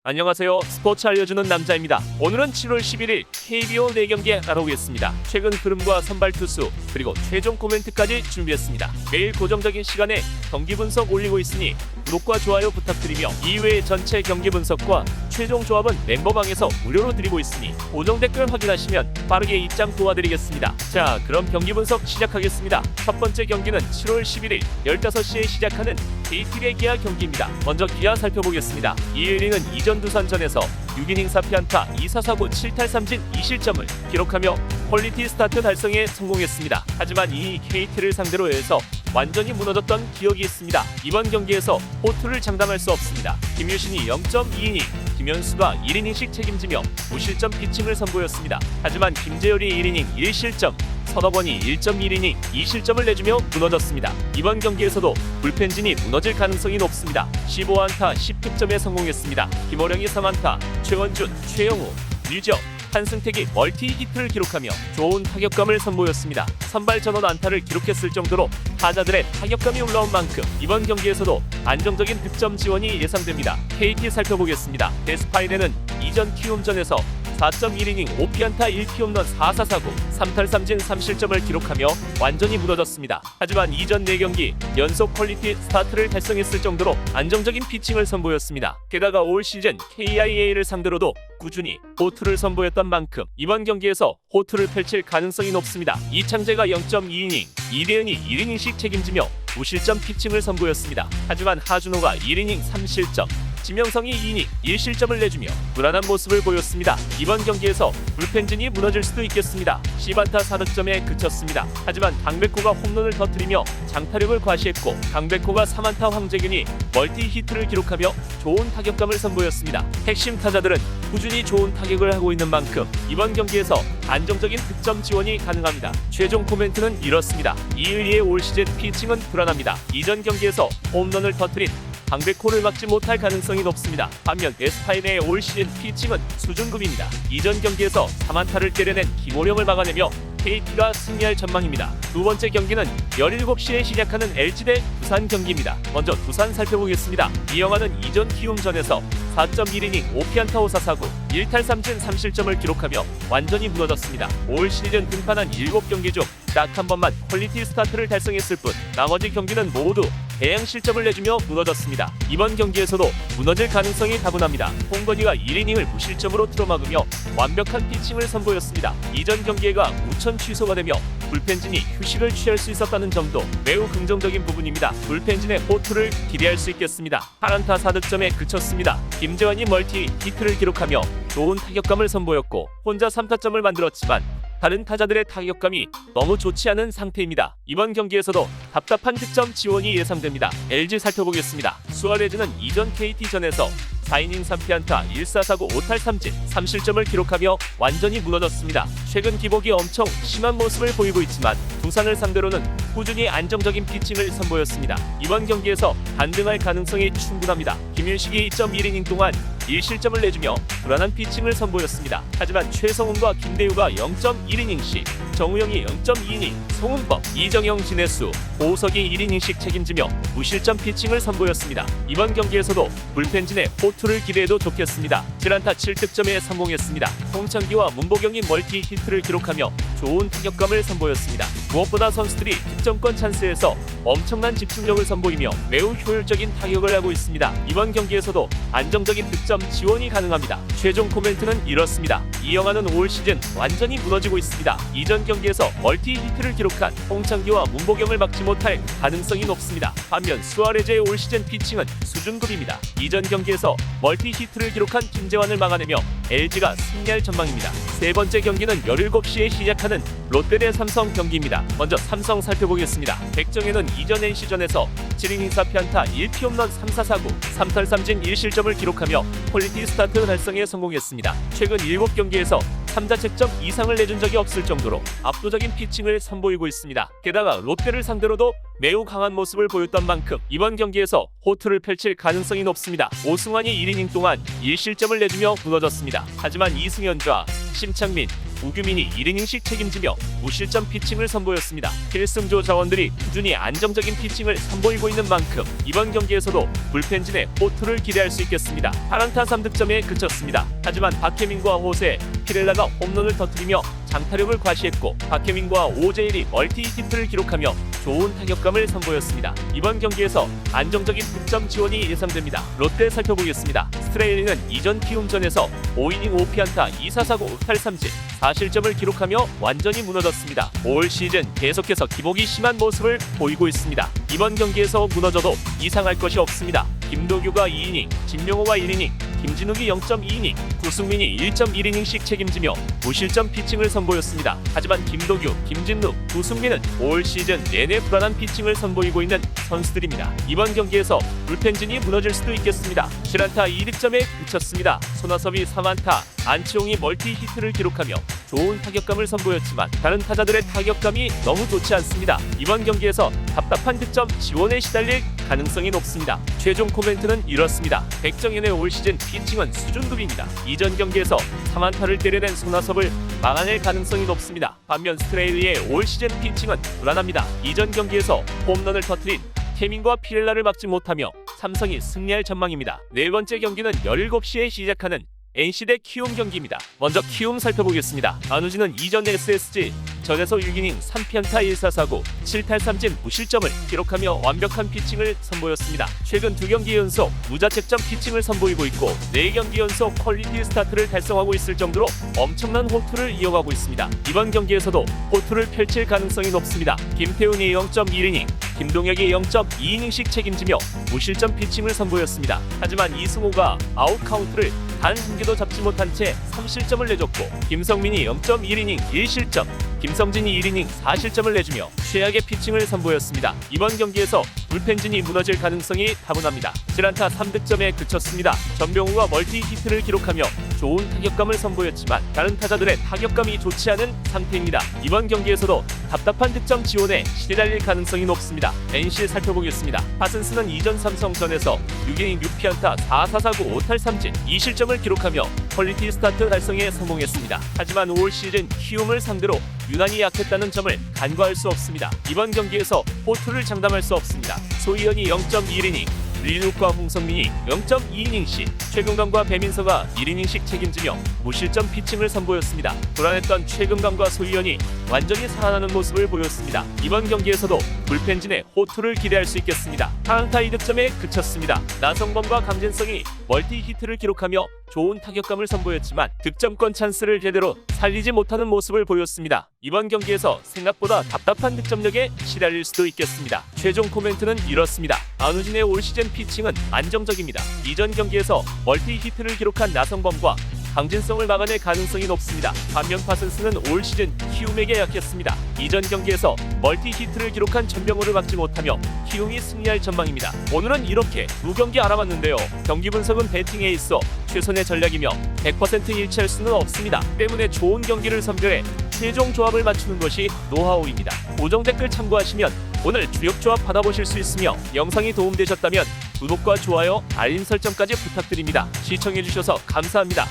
안녕하세요. 스포츠 알려주는 남자입니다. 오늘은 7월 11일 KBO 4경기 알아보겠습니다. 최근 흐름과 선발 투수 그리고 최종 코멘트까지 준비했습니다. 매일 고정적인 시간에 경기 분석 올리고 있으니 구독과 좋아요 부탁드리며 이외의 전체 경기 분석과 최종 조합은 멤버방에서 무료로 드리고 있으니 고정 댓글 확인하시면 빠르게 입장 도와드리겠습니다. 자, 그럼 경기 분석 시작하겠습니다. 첫 번째 경기는 7월 11일 15시에 시작하는 KT 대 기아 경기입니다. 먼저 기아 살펴보겠습니다. 이일이는 이전 두산전에서 6이닝 4피안타 2사사구 7탈3진 2실점을 기록하며 퀄리티 스타트 달성에 성공했습니다. 하지만 이 KT를 상대로 해서 완전히 무너졌던 기억이 있습니다. 이번 경기에서 호투를 장담할 수 없습니다. 김유신이 0.2이닝, 김현수가 1이닝씩 책임지며 무실점 피칭을 선보였습니다. 하지만 김재열이 1이닝 1실점, 서덕원이 1.1이닝 2실점을 내주며 무너졌습니다. 이번 경기에서도 불펜진이 무너질 가능성이 높습니다. 15안타 10득점에 성공했습니다. 김호령이 3안타, 최원준, 최영우, 류지혁, 한승택이 멀티 히트를 기록하며 좋은 타격감을 선보였습니다. 선발 전원 안타를 기록했을 정도로 타자들의 타격감이 올라온 만큼 이번 경기에서도 안정적인 득점 지원이 예상됩니다. KT 살펴보겠습니다. 데스파인에는 이전 키움전에서 4.1이닝 5피안타 1피홈런 4사사구 3탈3진 3실점을 기록하며 완전히 무너졌습니다. 하지만 이전 4경기 연속 퀄리티 스타트를 달성했을 정도로 안정적인 피칭을 선보였습니다. 게다가 올 시즌 KIA를 상대로도 꾸준히 호투를 선보였던 만큼 이번 경기에서 호투를 펼칠 가능성이 높습니다. 이창재가 0.2이닝, 이대현이 1이닝씩 책임지며 무실점 피칭을 선보였습니다. 하지만 하준호가 1이닝 3실점, 지명성이 2이닝 1실점을 내주며 불안한 모습을 보였습니다. 이번 경기에서 불펜진이 무너질 수도 있겠습니다. 10안타 4득점에 그쳤습니다. 하지만 강백호가 홈런을 터뜨리며 장타력을 과시했고 강백호가 3안타 황재균이 멀티 히트를 기록하며 좋은 타격감을 선보였습니다. 핵심 타자들은 꾸준히 좋은 타격을 하고 있는 만큼 이번 경기에서 안정적인 득점 지원이 가능합니다. 최종 코멘트는 이렇습니다. 이의리의 올 시즌 피칭은 불안합니다. 이전 경기에서 홈런을 터뜨린 강백호를 막지 못할 가능성이 높습니다. 반면 에스파인의 올 시즌 피칭은 수준급입니다. 이전 경기에서 3안타를 때려낸 김호령을 막아내며 KT가 승리할 전망입니다. 두 번째 경기는 17시에 시작하는 LG 대 두산 경기입니다. 먼저 두산 살펴보겠습니다. 이영하는 이전 키움전에서 4.1이닝 5피안타 5사사구 1탈3진 3실점을 기록하며 완전히 무너졌습니다. 올 시즌 등판한 7경기 중 딱 한 번만 퀄리티 스타트를 달성했을 뿐 나머지 경기는 모두 대양 실점을 내주며 무너졌습니다. 이번 경기에서도 무너질 가능성이 다분합니다. 홍건희가 1이닝을 무실점으로 틀어막으며 완벽한 피칭을 선보였습니다. 이전 경기가 우천 취소가 되며 불펜진이 휴식을 취할 수 있었다는 점도 매우 긍정적인 부분입니다. 불펜진의 호투를 기대할 수 있겠습니다. 8안타 4득점에 그쳤습니다. 김재환이 멀티 히트를 기록하며 좋은 타격감을 선보였고 혼자 3타점을 만들었지만 다른 타자들의 타격감이 너무 좋지 않은 상태입니다. 이번 경기에서도 답답한 득점 지원이 예상됩니다. LG 살펴보겠습니다. 수아레즈는 이전 KT전에서 4이닝 3피안타 1사사구 5탈3진 3실점을 기록하며 완전히 무너졌습니다. 최근 기복이 엄청 심한 모습을 보이고 있지만 두산을 상대로는 꾸준히 안정적인 피칭을 선보였습니다. 이번 경기에서 반등할 가능성이 충분합니다. 김윤식이 2.1이닝 동안 1실점을 내주며 불안한 피칭을 선보였습니다. 하지만 최성훈과 김대우가 0.1이닝씩, 정우영이 0.2이닝, 송은범, 이정영, 진해수, 오석이 1이닝씩 책임지며 무실점 피칭을 선보였습니다. 이번 경기에서도 불펜진의 호투를 기대해도 좋겠습니다. 7안타 7득점에 성공했습니다. 홍창기와 문보경이 멀티 히트를 기록하며 좋은 타격감을 선보였습니다. 무엇보다 선수들이 득점권 찬스에서 엄청난 집중력을 선보이며 매우 효율적인 타격을 하고 있습니다. 이번 경기에서도 안정적인 득점 지원이 가능합니다. 최종 코멘트는 이렇습니다. 이영하는 올 시즌 완전히 무너지고 있습니다. 이전 경기에서 멀티 히트를 기록한 홍창기와 문보경을 막지 못할 가능성이 높습니다. 반면 수아레즈의 올 시즌 피칭은 수준급입니다. 이전 경기에서 멀티 히트를 기록한 김재환을 막아내며 LG가 승리할 전망입니다. 세 번째 경기는 17시에 시작하는 롯데 대 삼성 경기입니다. 먼저 삼성 살펴보겠습니다. 백정현은 이전 NC전에서 7이닝 4피안타 1피홈런 3사사구 3탈3진 1실점을 기록하며 퀄리티 스타트 달성에 성공했습니다. 최근 7경기에서 3자책점 이상을 내준 적이 없을 정도로 압도적인 피칭을 선보이고 있습니다. 게다가 롯데를 상대로도 매우 강한 모습을 보였던 만큼 이번 경기에서 호투를 펼칠 가능성이 높습니다. 오승환이 1이닝 동안 1실점을 내주며 무너졌습니다. 하지만 이승현과 심창민, 우규민이 1이닝씩 책임지며 무실점 피칭을 선보였습니다. 필승조 자원들이 꾸준히 안정적인 피칭을 선보이고 있는 만큼 이번 경기에서도 불펜진의 호투를 기대할 수 있겠습니다. 8안타 3득점에 그쳤습니다. 하지만 박혜민과 호세, 피렐라가 홈런을 터뜨리며 장타력을 과시했고 박혜민과 오재일이 멀티 히트를 기록하며 좋은 타격감을 선보였습니다. 이번 경기에서 안정적인 득점 지원이 예상됩니다. 롯데 살펴보겠습니다. 스트레일리는 이전 키움전에서 5이닝 5피안타 2사사구 8삼진 4실점을 기록하며 완전히 무너졌습니다. 올 시즌 계속해서 기복이 심한 모습을 보이고 있습니다. 이번 경기에서 무너져도 이상할 것이 없습니다. 김도규가 2이닝, 진명호가 1이닝, 김진욱이 0.2이닝, 구승민이 1.1이닝씩 책임지며 무실점 피칭을 선보였습니다. 하지만 김도규, 김진욱, 구승민은 올 시즌 내내 불안한 피칭을 선보이고 있는 선수들입니다. 이번 경기에서 불펜진이 무너질 수도 있겠습니다. 7안타 2득점에 그쳤습니다. 손아섭이 3안타, 안치홍이 멀티 히트를 기록하며 좋은 타격감을 선보였지만 다른 타자들의 타격감이 너무 좋지 않습니다. 이번 경기에서 답답한 득점 지원에 시달릴 가능성이 높습니다. 최종 코멘트는 이렇습니다. 백정현의 올 시즌 피칭은 수준급입니다. 이전 경기에서 3안타를 때려낸 손아섭을 막아낼 가능성이 높습니다. 반면 스트레일리의 올 시즌 피칭은 불안합니다. 이전 경기에서 홈런을 터뜨린 케민과 피렐라를 막지 못하며 삼성이 승리할 전망입니다. 네 번째 경기는 17시에 시작하는 NC 대 키움 경기입니다. 먼저 키움 살펴보겠습니다. 안우진은 이전 SSG 전에서 6이닝 3피안타 1사사구 7탈삼진 무실점을 기록하며 완벽한 피칭을 선보였습니다. 최근 2경기 연속 무자책점 피칭을 선보이고 있고 4경기 연속 퀄리티 스타트를 달성하고 있을 정도로 엄청난 호투를 이어가고 있습니다. 이번 경기에서도 호투를 펼칠 가능성이 높습니다. 김태훈이 0.1이닝, 김동혁이 0.2이닝씩 책임지며 무실점 피칭을 선보였습니다. 하지만 이승호가 아웃 카운트를 단 한 개도 잡지 못한 채 3실점을 내줬고 김성민이 0.1이닝 1실점, 김성진이 1이닝 4실점을 내주며 최악의 피칭을 선보였습니다. 이번 경기에서 불펜진이 무너질 가능성이 다분합니다. 7안타 3득점에 그쳤습니다. 전병우가 멀티 히트를 기록하며 좋은 타격감을 선보였지만 다른 타자들의 타격감이 좋지 않은 상태입니다. 이번 경기에서도 답답한 득점 지원에 시달릴 가능성이 높습니다. NC 살펴보겠습니다. 파슨스는 이전 삼성전에서 6이닝 6피안타 4사사구 5탈삼진 2실점을 기록하며 퀄리티 스타트 달성에 성공했습니다. 하지만 올 시즌 키움을 상대로 유난히 약했다는 점을 간과할 수 없습니다. 이번 경기에서 호투를 장담할 수 없습니다. 소희연이 0.1이닝, 린욱과 홍성민이 0.2이닝씩, 최금강과 배민서가 1이닝씩 책임지며 무실점 피칭을 선보였습니다. 불안했던 최금강과 소희연이 완전히 살아나는 모습을 보였습니다. 이번 경기에서도 불펜진의 호투를 기대할 수 있겠습니다. 4안타 2득점에 그쳤습니다. 나성범과 강진성이 멀티 히트를 기록하며 좋은 타격감을 선보였지만 득점권 찬스를 제대로 살리지 못하는 모습을 보였습니다. 이번 경기에서 생각보다 답답한 득점력에 시달릴 수도 있겠습니다. 최종 코멘트는 이렇습니다. 안우진의 올 시즌 피칭은 안정적입니다. 이전 경기에서 멀티 히트를 기록한 나성범과 강진성을 막아낼 가능성이 높습니다. 반면 파슨스는 올 시즌 키움에게 약했습니다. 이전 경기에서 멀티 히트를 기록한 전병호를 막지 못하며 키움이 승리할 전망입니다. 오늘은 이렇게 2경기 알아봤는데요. 경기 분석은 배팅에 있어 최선의 전략이며 100% 일치할 수는 없습니다. 때문에 좋은 경기를 선별해 최종 조합을 맞추는 것이 노하우입니다. 고정 댓글 참고하시면 오늘 주력 조합 받아보실 수 있으며 영상이 도움되셨다면 구독과 좋아요, 알림 설정까지 부탁드립니다. 시청해주셔서 감사합니다.